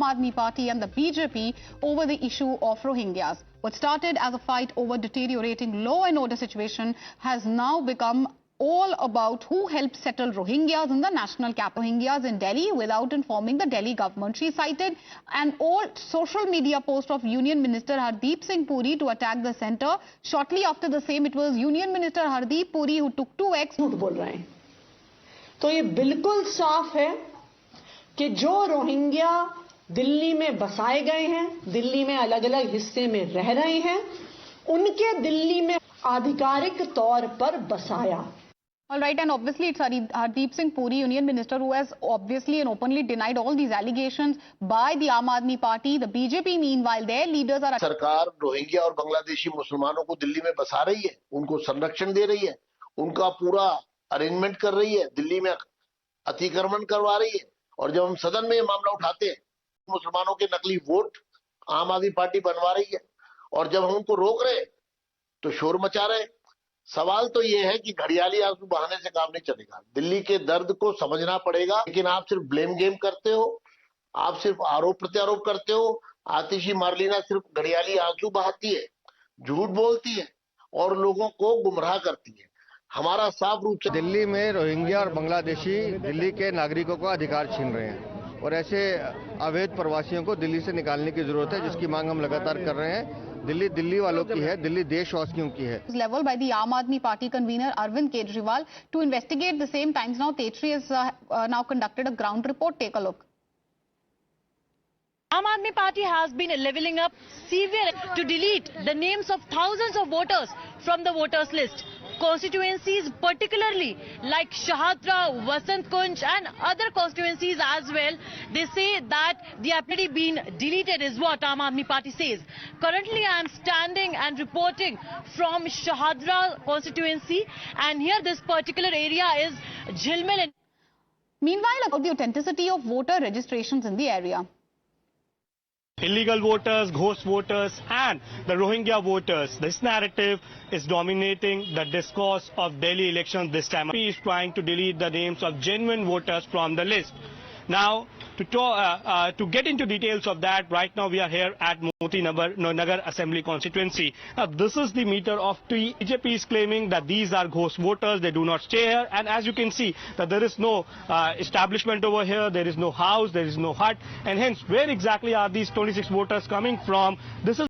Aadmi Party and the BJP over the issue of Rohingyas. What started as a fight over deteriorating law and order situation has now become all about who helped settle Rohingyas in the national capital. Rohingyas in Delhi without informing the Delhi government. She cited an old social media post of Union Minister Hardeep Singh Puri to attack the centre. Shortly after the same, it was Union Minister Hardeep Puri who took 2x. झूठ बोल रहे हैं। तो ये बिल्कुल साफ है कि जो रोहिंग्या दिल्ली में बसाए गए हैं, दिल्ली में अलग अलग हिस्से में रह रहे हैं, उनके दिल्ली में आधिकारिक तौर पर बसाया। All right, and obviously it's Hardeep Singh Puri, Union Minister, who has obviously and openly denied all these allegations by the Aam Aadmi Party. The BJP, meanwhile, their leaders are... सरकार रोहिंग्या और बांग्लादेशी मुसलमानों को दिल्ली में बसा रही है, उनको संरक्षण दे रही है, उनका पूरा अरेंजमेंट कर रही है, दिल्ली में अतिक्रमण करवा रही है। और जब हम सदन में ये मामला उठाते हैं, मुसलमानों के नकली वोट आम आदमी पार्टी बनवा रही है, और जब हम उनको रोक रहे तो शोर मचा रहे। सवाल तो ये है कि घड़ियाली आंसू बहाने से काम नहीं चलेगा। दिल्ली के दर्द को समझना पड़ेगा, लेकिन आप सिर्फ ब्लेम गेम करते हो, आप सिर्फ आरोप प्रत्यारोप करते हो। आतिशी मार्लिना सिर्फ घड़ियाली आंसू बहाती है, झूठ बोलती है और लोगों को गुमराह करती है। हमारा साफ रूप से दिल्ली में रोहिंग्या और बांग्लादेशी दिल्ली के नागरिकों का अधिकार छीन रहे हैं और ऐसे अवैध प्रवासियों को दिल्ली से निकालने की जरूरत है, जिसकी मांग हम लगातार कर रहे हैं। दिल्ली दिल्ली वालों की है, दिल्ली देशवासियों की है। Level by the Aam Aadmi Party convener Arvind Kejriwal to investigate the same. Times Now Tetri has now conducted a ground report. Take a look. Aam Aadmi Party has been leveling up severe to delete the names of thousands of voters from the voters list. Constituencies particularly like Shahadra, Vasant Kunj and other constituencies as well, they say that they have already been deleted is what Aam Aadmi Party says. Currently I am standing and reporting from Shahadra constituency, and here this particular area is Jhilmil. Meanwhile, about the authenticity of voter registrations in the area. Illegal voters, ghost voters and the Rohingya voters. This narrative is dominating the discourse of Delhi elections this time. He is trying to delete the names of genuine voters from the list. Now, to get into details of that, right now we are here at Moti Nagar Assembly constituency. This is the meter of BJP is claiming that these are ghost voters, they do not stay here, and as you can see that there is no establishment over here, there is no house, there is no hut, and hence where exactly are these 26 voters coming from? This is